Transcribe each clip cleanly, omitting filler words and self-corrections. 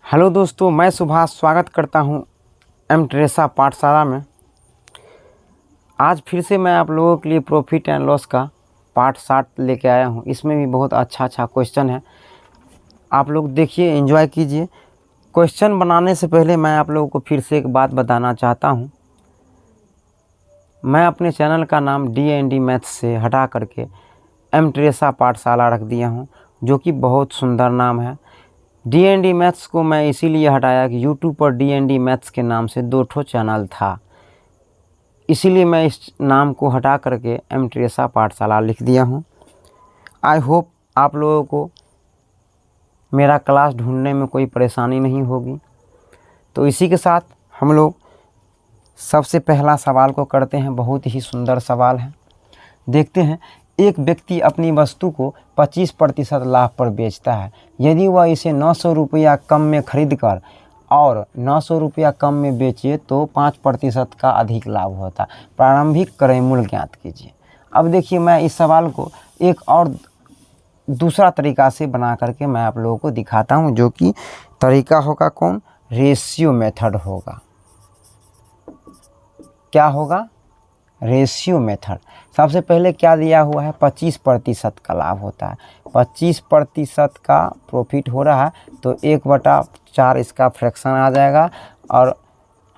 Hello दोस्तों, मैं सुभाष स्वागत करता हूं एम टेरेसा पाठशाला में। आज फिर से मैं आप लोगों के लिए प्रॉफिट एंड लॉस का पार्ट 7 लेके आया हूं। इसमें भी बहुत अच्छा क्वेश्चन है, आप लोग देखिए, एंजॉय कीजिए। क्वेश्चन बनाने से पहले मैं आप लोगों को फिर से एक बात बताना चाहता हूं। मैं अपने चैनल का नाम D&D मैथ्स से हटा करके एम टेरेसा पाठशाला रख दिया हूँ, जो कि बहुत सुंदर नाम है। D&D मैथ्स को मैं इसीलिए हटाया कि यूट्यूब पर D&D मैथ्स के नाम से 2 चैनल था, इसीलिए मैं इस नाम को हटा करके एम टेरेसा पाठशाला लिख दिया हूँ। आई होप आप लोगों को मेरा क्लास ढूंढने में कोई परेशानी नहीं होगी। तो इसी के साथ हम लोग सबसे पहला सवाल को करते हैं। बहुत ही सुंदर सवाल है, देखते हैं। एक व्यक्ति अपनी वस्तु को 25% लाभ पर बेचता है। यदि वह इसे 900 रुपया कम में खरीद कर और 900 रुपया कम में बेचे तो 5% का अधिक लाभ होता है। प्रारंभिक क्रय मूल्य ज्ञात कीजिए। अब देखिए, मैं इस सवाल को एक और दूसरा तरीका से बना करके मैं आप लोगों को दिखाता हूं, जो कि तरीका होगा कौन? रेशियो मेथड होगा। क्या होगा? Ratio method. सबसे पहले क्या दिया हुआ है? 25% का लाभ होता है। 25% का प्रॉफिट हो रहा है, तो 1/4 इसका फ्रैक्शन आ जाएगा। और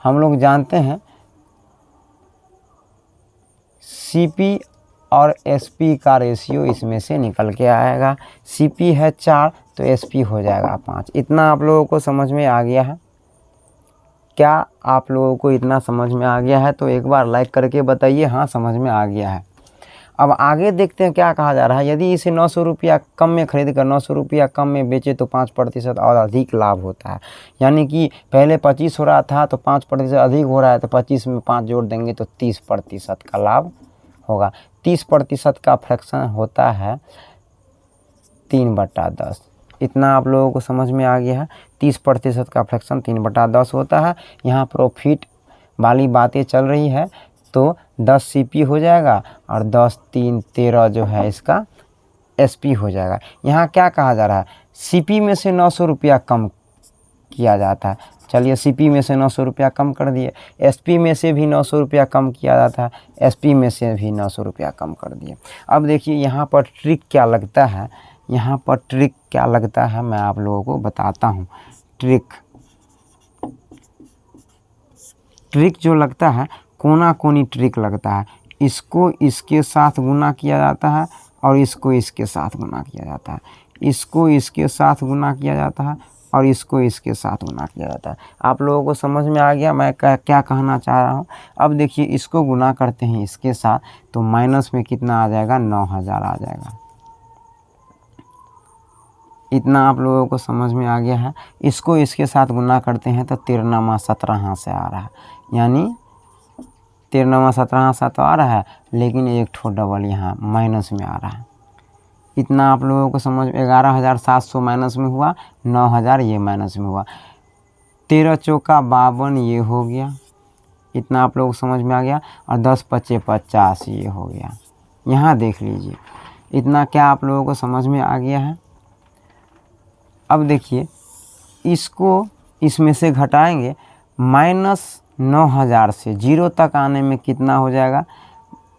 हम लोग जानते हैं CP और SP का रेशियो इसमें से निकल के आएगा। CP है 4 तो SP हो जाएगा 5। इतना आप लोगों को समझ में आ गया है? क्या आप लोगों को इतना समझ में आ गया है? तो एक बार लाइक करके बताइए हाँ, समझ में आ गया है। अब आगे देखते हैं क्या कहा जा रहा है। यदि इसे 900 रुपया कम में खरीद कर 900 रुपया कम में बेचे तो 5% और अधिक लाभ होता है। यानी कि पहले 25 हो रहा था तो 5% अधिक हो रहा है, तो 25 में 5 जोड़ देंगे तो 30% का लाभ होगा। 30% का फ्रैक्शन होता है 3/10। इतना आप लोगों को समझ में आ गया है। 30% का फ्रैक्शन 3/10 होता है। यहाँ प्रॉफिट वाली बातें चल रही है, तो 10 CP हो जाएगा और 10 3 13 जो है इसका SP हो जाएगा। यहाँ क्या कहा जा रहा है? CP में से 900 रुपया कम किया जाता है। चलिए, CP में से 900 रुपया कम कर दिए। SP में से भी 900 रुपया कम किया जाता है। SP में से भी 900 रुपया कम कर दिए। अब देखिए यहाँ पर ट्रिक क्या लगता है। यहाँ पर ट्रिक क्या लगता है मैं आप लोगों को बताता हूँ। ट्रिक जो लगता है, कोना कोनी ट्रिक लगता है। इसको इसके साथ गुना किया जाता है और इसको इसके साथ गुना किया जाता है। इसको इसके साथ गुना किया जाता है और इसको इसके साथ गुना किया जाता है। आप लोगों को समझ में आ गया मैं क्या कहना चाह रहा हूँ? अब देखिए, इसको गुना करते हैं इसके साथ, तो माइनस में कितना आ जाएगा? 9000 आ जाएगा। इतना आप लोगों को समझ में आ गया है। इसको इसके साथ गुना करते हैं तो 13 17 से आ रहा है। यानी 13 17 से तो आ रहा है, लेकिन एक ठो डबल यहाँ माइनस में आ रहा है। इतना आप लोगों को समझ में 11700 माइनस में हुआ, 9000 ये माइनस में हुआ। 13 चौका 52 ये हो गया। इतना आप लोगों को समझ में आ गया। और 10 पच्चे 50 ये हो गया। यहाँ देख लीजिए, इतना क्या आप लोगों को समझ में आ गया है? अब देखिए, इसको इसमें से घटाएंगे। -9000 से 0 तक आने में कितना हो जाएगा?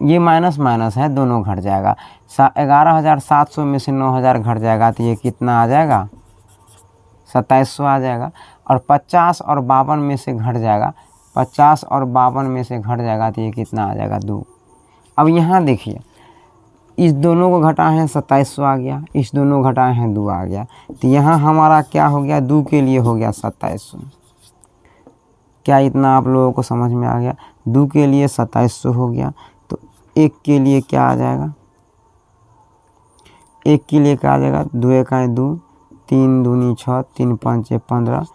ये माइनस माइनस है, दोनों घट जाएगा। 11700 में से 9000 घट जाएगा तो ये कितना आ जाएगा? 2700 आ जाएगा। और 50 और 52 में से घट जाएगा। 50 और 52 में से घट जाएगा तो ये कितना आ जाएगा? 2। अब यहाँ देखिए, इस दोनों को घटाए हैं 2700 आ गया, इस दोनों घटाए हैं 2 आ गया। तो यहाँ हमारा क्या हो गया? 2 के लिए हो गया 2700। क्या इतना आप लोगों को समझ में आ गया? 2 के लिए 2700 हो गया। तो 1 के लिए क्या आ जाएगा? 1 के लिए क्या आ जाएगा? 2 1 2, 3 दूनी 6, 3 5 15,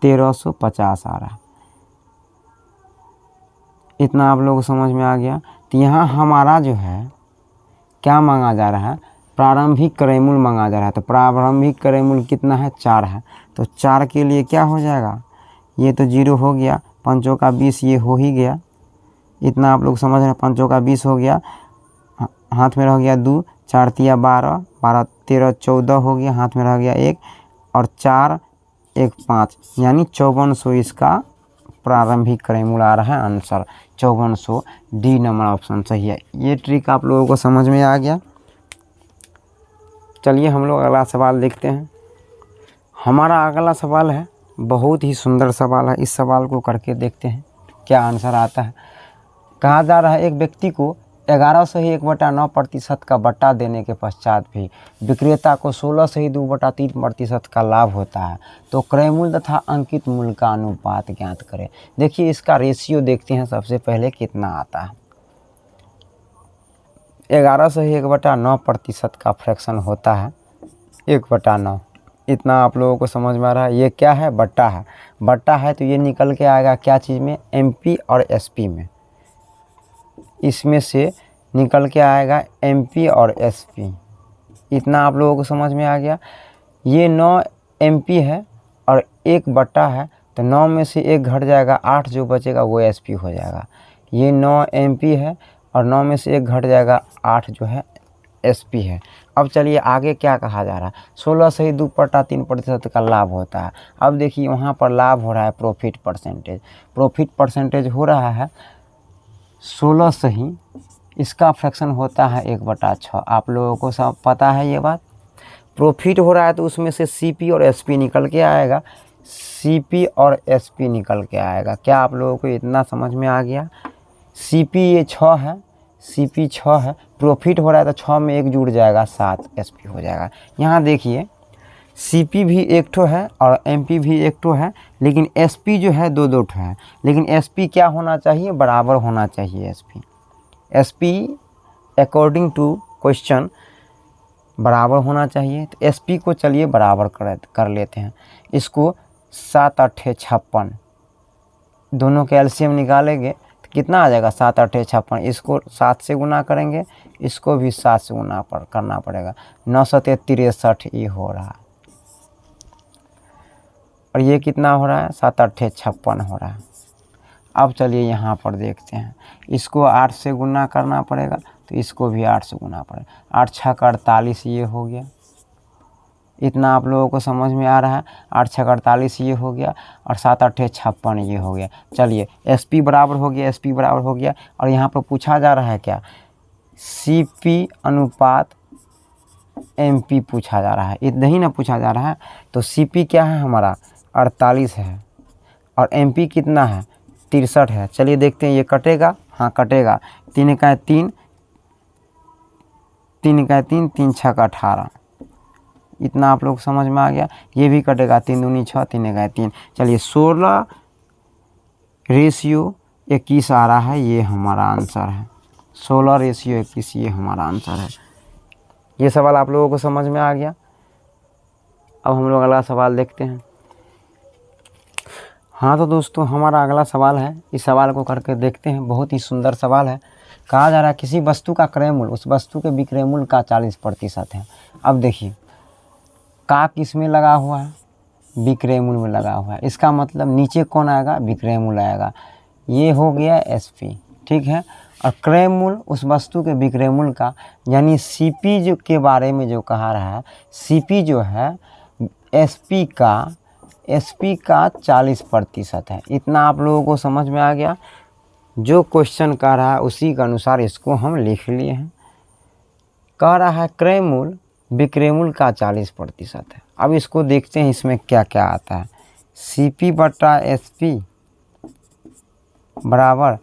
1350 आ रहा है। इतना आप लोगों को समझ में आ गया। तो यहाँ हमारा जो है क्या मांगा जा रहा है? प्रारंभिक क्रय मूल्य मांगा जा रहा है। तो प्रारंभिक क्रय मूल्य कितना है? 4 है। तो 4 के लिए क्या हो जाएगा? ये तो 0 हो गया। 5 का 20 ये हो ही गया। इतना आप लोग समझ रहे हैं। 5 का 20 हो गया, हाथ में रह गया 2, 4 तिया 12, 12 13 14 हो गया, हाथ में रह गया 1 और 4 1 5 यानी 5400 इसका प्रारंभिक क्रयमूल्य आ रहा है। आंसर 5400 डी नंबर ऑप्शन सही है। ये ट्रिक आप लोगों को समझ में आ गया। चलिए हम लोग अगला सवाल देखते हैं। हमारा अगला सवाल है, बहुत ही सुंदर सवाल है। इस सवाल को करके देखते हैं क्या आंसर आता है। कहा जा रहा है एक व्यक्ति को 11 से ही 1/9% का बट्टा देने के पश्चात भी विक्रेता को 16 से ही 2/3% का लाभ होता है, तो क्रय मूल्य तथा अंकित मूल्य का अनुपात ज्ञात करें। देखिए इसका रेशियो देखते हैं सबसे पहले कितना आता है। 11 से ही 1/9% का फ्रैक्शन होता है 1/9। इतना आप लोगों को समझ में आ रहा है। ये क्या है? बट्टा है। बट्टा है तो ये निकल के आएगा क्या चीज़ में? MP और SP में। इसमें से निकल के आएगा MP और SP। इतना आप लोगों को समझ में आ गया। ये 9 MP है और 1 बट्टा है, तो 9 में से 1 घट जाएगा, 8 जो बचेगा वो SP हो जाएगा। ये 9 MP है और 9 में से 1 घट जाएगा, 8 जो है SP है। अब चलिए आगे क्या कहा जा रहा है। 16 से ही 2/3% का लाभ होता है। अब देखिए वहाँ पर लाभ हो रहा है प्रॉफिट परसेंटेज। प्रॉफिट परसेंटेज हो रहा है 16 से ही, इसका फ्रैक्शन होता है 1/6। आप लोगों को सब पता है ये बात। प्रॉफिट हो रहा है तो उसमें से CP और SP निकल के आएगा। CP और SP निकल के आएगा। क्या आप लोगों को इतना समझ में आ गया? CP ये 6 है, CP 6 है। प्रॉफिट हो रहा है तो 6 में 1 जुड़ जाएगा, 7 SP हो जाएगा। यहाँ देखिए CP भी एक ठो है और MP भी एक ठो है, लेकिन SP जो है 2-2 ठो है। लेकिन SP क्या होना चाहिए? बराबर होना चाहिए। SP अकॉर्डिंग टू क्वेश्चन बराबर होना चाहिए। तो SP को चलिए बराबर कर लेते हैं। इसको 7 8 56, दोनों के LCM निकालेंगे तो कितना आ जाएगा? 7 8 56। इसको 7 से गुना करेंगे, इसको भी 7 से गुना करना पड़ेगा। 9 7 63 ये हो रहा है और ये कितना हो रहा है? 7 8 56 हो रहा है। अब चलिए यहाँ पर देखते हैं। इसको 8 से गुना करना पड़ेगा, तो इसको भी 8 से गुना पड़ेगा। 8 6 48 ये हो गया। इतना आप लोगों को समझ में आ रहा है। 8 6 48 ये हो गया और 7 8 56 ये हो गया। चलिए SP बराबर हो गया, SP बराबर हो गया। और यहाँ पर पूछा जा रहा है क्या? CP अनुपात MP पूछा जा रहा है। इतना ही ना पूछा जा रहा है। तो CP क्या है हमारा? 48 है और MP कितना है? 63 है। चलिए देखते हैं ये कटेगा। हाँ कटेगा। 3 का 3, 3 का 3, 3 6 का 18। इतना आप लोग समझ में आ गया। ये भी कटेगा, 3 दूनी 6, 3 का 3। चलिए 16:21 आ रहा है, ये हमारा आंसर है। 16:21 ये हमारा आंसर है। ये सवाल आप लोगों को समझ में आ गया। अब हम लोग अगला सवाल देखते हैं। हाँ तो दोस्तों हमारा अगला सवाल है, इस सवाल को करके देखते हैं। बहुत ही सुंदर सवाल है। कहा जा रहा है किसी वस्तु का क्रय मूल्य उस वस्तु के विक्रय मूल्य का 40% है। अब देखिए का किस में लगा हुआ है? विक्रय मूल्य में लगा हुआ है। इसका मतलब नीचे कौन आएगा? विक्रय मूल्य आएगा। ये हो गया SP, ठीक है। और क्रय मूल्य उस वस्तु के विक्रय मूल्य का, यानी CP जो के बारे में जो कहा रहा है, CP जो है SP का 40% है। इतना आप लोगों को समझ में आ गया। जो क्वेश्चन कह रहा है उसी के अनुसार इसको हम लिख लिए हैं। कह रहा है क्रय मूल्य विक्रय मूल्य का 40% है। अब इसको देखते हैं इसमें क्या क्या आता है। CP बटा SP बराबर,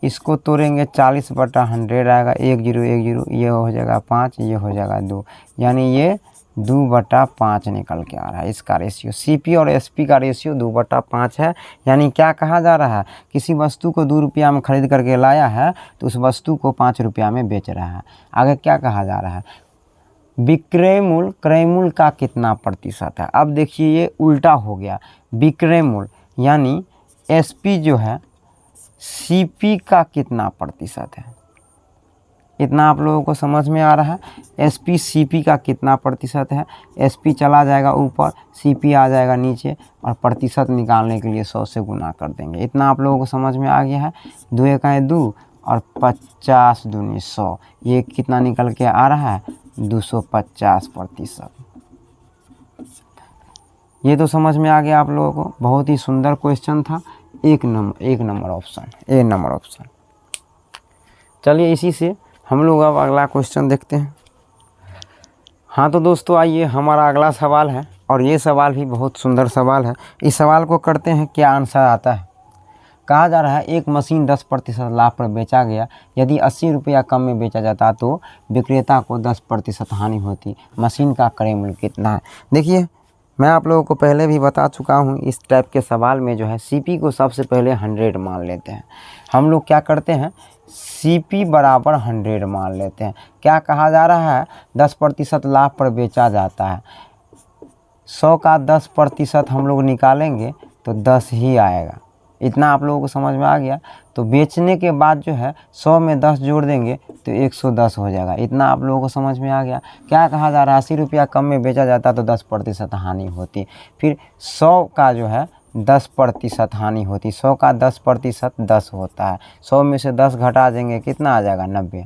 इसको तोड़ेंगे 40/100 आएगा। 1 0 1 0, ये हो जाएगा 5, ये हो जाएगा 2, यानी ये 2/5 निकल के आ रहा है। इसका रेशियो CP और SP का रेशियो 2/5 है। यानी क्या कहा जा रहा है? किसी वस्तु को 2 रुपया में खरीद करके लाया है तो उस वस्तु को 5 रुपया में बेच रहा है। आगे क्या कहा जा रहा है? विक्रय मूल्य क्रय मूल्य का कितना प्रतिशत है? अब देखिए ये उल्टा हो गया। विक्रय मूल्य यानी SP जो है CP का कितना प्रतिशत है? इतना आप लोगों को समझ में आ रहा है। SP CP का कितना प्रतिशत है? SP चला जाएगा ऊपर, CP आ जाएगा नीचे और प्रतिशत निकालने के लिए 100 से गुना कर देंगे। इतना आप लोगों को समझ में आ गया है। 2 1 2 और 50 दूनी 100, ये कितना निकल के आ रहा है? 250%। ये तो समझ में आ गया आप लोगों को, बहुत ही सुंदर क्वेश्चन था। एक नंबर ऑप्शन। चलिए इसी से हम लोग अब अगला क्वेश्चन देखते हैं। हाँ तो दोस्तों आइए, हमारा अगला सवाल है और ये सवाल भी बहुत सुंदर सवाल है। इस सवाल को करते हैं, क्या आंसर आता है। कहा जा रहा है एक मशीन 10% लाभ पर बेचा गया, यदि 80 रुपया कम में बेचा जाता तो विक्रेता को 10% हानि होती, मशीन का क्रय मूल्य कितना है। देखिए मैं आप लोगों को पहले भी बता चुका हूँ, इस टाइप के सवाल में जो है सीपी को सबसे पहले 100 मान लेते हैं। हम लोग क्या करते हैं, सीपी बराबर 100 मान लेते हैं। क्या कहा जा रहा है, 10% लाभ पर बेचा जाता है, 100 का 10% हम लोग निकालेंगे तो 10 ही आएगा। इतना आप लोगों को समझ में आ गया। तो बेचने के बाद जो है 100 में 10 जोड़ देंगे तो 110 हो जाएगा। इतना आप लोगों को समझ में आ गया। क्या कहा जा रहा है, 80 रुपया कम में बेचा जाता तो 10% हानि होती। फिर 100 का जो है 10% हानि होती। 100 का 10% 10 होता है। 100 में से 10 घटा देंगे, कितना आ जाएगा, 90।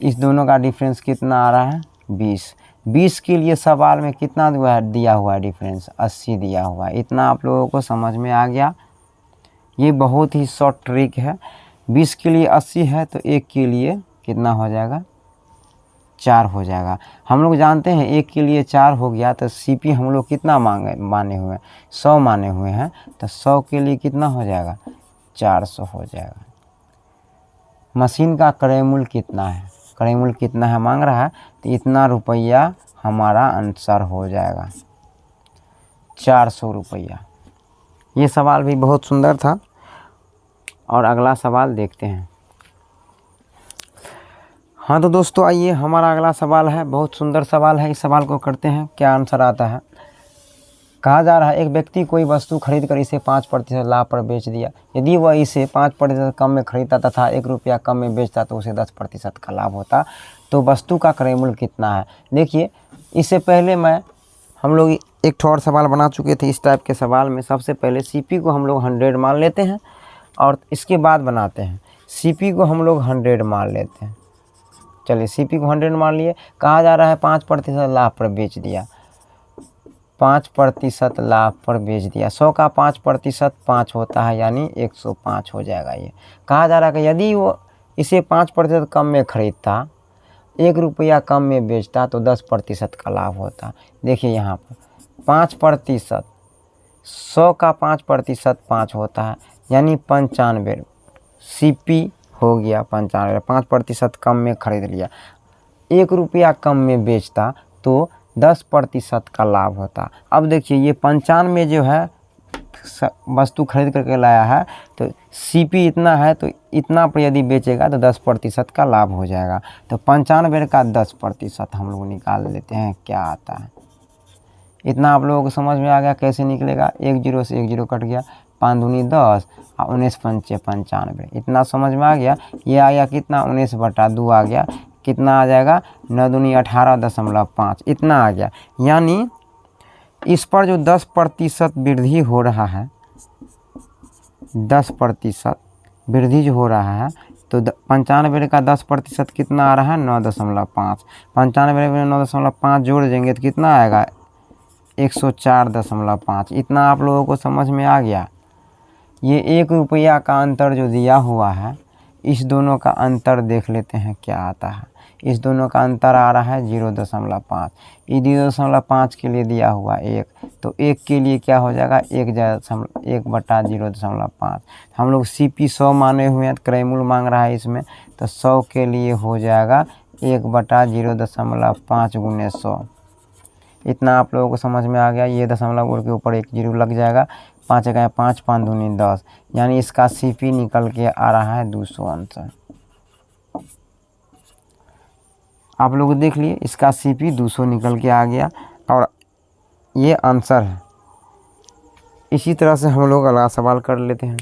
इस दोनों का डिफरेंस कितना आ रहा है, 20। 20 के लिए सवाल में कितना दिया हुआ है डिफरेंस, 80 दिया हुआ है। इतना आप लोगों को समझ में आ गया। ये बहुत ही शॉर्ट ट्रिक है। 20 के लिए 80 है तो 1 के लिए कितना हो जाएगा, 4 हो जाएगा। हम लोग जानते हैं 1 के लिए 4 हो गया तो सीपी हम लोग कितना माने हुए हैं, 100 माने हुए हैं। तो 100 के लिए कितना हो जाएगा, 400 हो जाएगा। मशीन का क्रय मूल्य कितना है, क्रय मूल्य कितना है मांग रहा है, तो इतना रुपया हमारा आंसर हो जाएगा, 400 रुपया। ये सवाल भी बहुत सुंदर था। और अगला सवाल देखते हैं। हाँ तो दोस्तों आइए, हमारा अगला सवाल है, बहुत सुंदर सवाल है। इस सवाल को करते हैं, क्या आंसर आता है। कहा जा रहा है एक व्यक्ति कोई वस्तु खरीद कर इसे 5% लाभ पर बेच दिया, यदि वह इसे 5% कम में खरीदता तथा 1 रुपया कम में बेचता तो उसे 10% का लाभ होता, तो वस्तु का क्रय मूल्य कितना है। देखिए इससे पहले हम लोग एक ठो और सवाल बना चुके थे। इस टाइप के सवाल में सबसे पहले सीपी को हम लोग 100 मान लेते हैं और इसके बाद बनाते हैं। सीपी को हम लोग 100 मान लेते हैं। चलिए सीपी को 100 मान लिए। कहा जा रहा है 5% लाभ पर बेच दिया, 5% लाभ पर बेच दिया। 100 का 5% 5 होता है, यानी 105 हो जाएगा। ये कहा जा रहा है कि यदि वो इसे 5% कम में खरीदता, 1 रुपया कम में बेचता तो 10% का लाभ होता। देखिए यहाँ पर 5%, 100 का 5% 5 होता है, यानी 95। सीपी हो गया 95, 5% कम में खरीद लिया। 1 रुपया कम में बेचता तो 10% का लाभ होता। अब देखिए ये 95 जो है वस्तु खरीद करके लाया है, तो सीपी इतना है, तो इतना पर यदि बेचेगा तो 10% का लाभ हो जाएगा। तो 95 का 10% हम लोग निकाल लेते हैं, क्या आता है। इतना आप लोगों को समझ में आ गया कैसे निकलेगा। 1 0 से 1 0 कट गया, 5 दूनी 10 और 19 पंचे 95। इतना समझ में आ गया। ये आ गया कितना, 19/2 आ गया। कितना आ जाएगा, 9 दूनी 18.5, इतना आ गया। यानी इस पर जो 10% वृद्धि हो रहा है, 10% वृद्धि जो हो रहा है, तो 95 का 10% कितना आ रहा है, 9.5। 95 में 9.5 जोड़ देंगे तो कितना आएगा, 104.5। इतना आप लोगों को समझ में आ गया। ये 1 रुपया का अंतर जो दिया हुआ है, इस दोनों का अंतर देख लेते हैं क्या आता है। इस दोनों का अंतर आ रहा है 0.5। ये 0.5 के लिए दिया हुआ 1, तो 1 के लिए क्या हो जाएगा, 1/0.5। हम लोग सीपी 100 माने हुए हैं, क्रय मूल्य मांग रहा है इसमें, तो 100 के लिए हो जाएगा 1/0.5 गुने 100। इतना आप लोगों को समझ में आ गया। ये दशमलव के ऊपर 1 0 लग जाएगा। 5 का 5, 5 दूनी 10, यानी इसका सीपी निकल के आ रहा है 200 आंसर। आप लोग देख लिए, इसका सीपी 200 निकल के आ गया और ये आंसर है। इसी तरह से हम लोग अगला सवाल कर लेते हैं।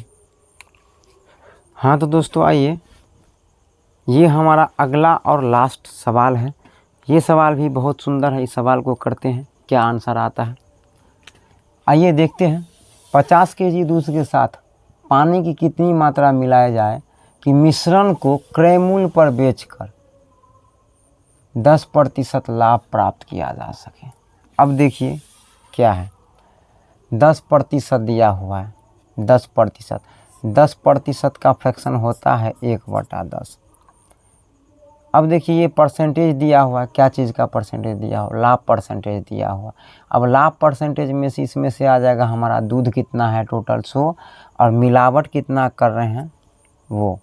हाँ तो दोस्तों आइए, ये हमारा अगला और लास्ट सवाल है। ये सवाल भी बहुत सुंदर है। इस सवाल को करते हैं, क्या आंसर आता है। आइए देखते हैं। 50 kg दूध के साथ पानी की कितनी मात्रा मिलाया जाए कि मिश्रण को क्रय मूल्य पर बेचकर 10% लाभ प्राप्त किया जा सके। अब देखिए क्या है, 10% दिया हुआ है, 10%। 10% का फ्रैक्शन होता है 1/10। अब देखिए ये परसेंटेज दिया हुआ है, क्या चीज़ का परसेंटेज दिया हुआ, लाभ परसेंटेज दिया हुआ। अब लाभ परसेंटेज में से इसमें से आ जाएगा हमारा दूध कितना है टोटल 100 और मिलावट कितना कर रहे हैं वो,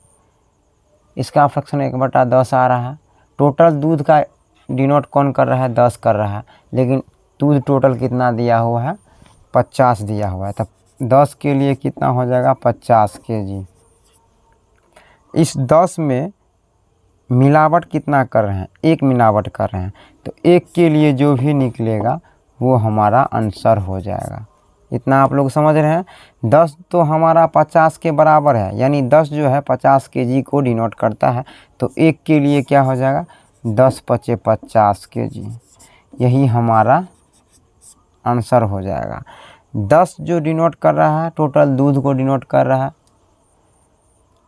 इसका फ्रैक्शन 1/10 आ रहा है। टोटल दूध का डिनोट कौन कर रहा है, 10 कर रहा है, लेकिन दूध टोटल कितना दिया हुआ है, 50 दिया हुआ है। तब 10 के लिए कितना हो जाएगा, 50 kg। इस 10 में मिलावट कितना कर रहे हैं, 1 मिलावट कर रहे हैं, तो 1 के लिए जो भी निकलेगा वो हमारा आंसर हो जाएगा। इतना आप लोग समझ रहे हैं। 10 तो हमारा 50 के बराबर है, यानी 10 जो है 50 kg को डिनोट करता है, तो 1 के लिए क्या हो जाएगा, 10 × 5 = 50 kg। यही हमारा आंसर हो जाएगा। 10 जो डिनोट कर रहा है टोटल दूध को डिनोट कर रहा है,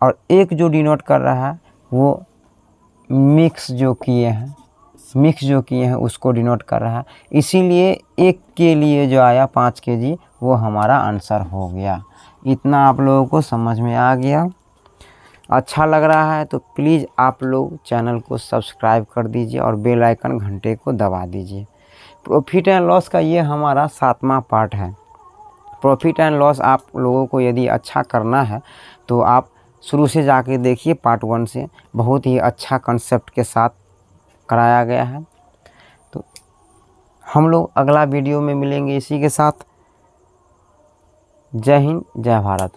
और 1 जो डिनोट कर रहा है वो मिक्स जो किए हैं उसको डिनोट कर रहा है। इसीलिए 1 के लिए जो आया 5 kg वो हमारा आंसर हो गया। इतना आप लोगों को समझ में आ गया। अच्छा लग रहा है तो प्लीज़ आप लोग चैनल को सब्सक्राइब कर दीजिए और बेल आइकन घंटे को दबा दीजिए। प्रॉफिट एंड लॉस का ये हमारा 7वां पार्ट है। प्रॉफिट एंड लॉस आप लोगों को यदि अच्छा करना है तो आप शुरू से जाके देखिए, पार्ट 1 से बहुत ही अच्छा कंसेप्ट के साथ कराया गया है। तो हम लोग अगला वीडियो में मिलेंगे इसी के साथ। जय हिंद, जय भारत।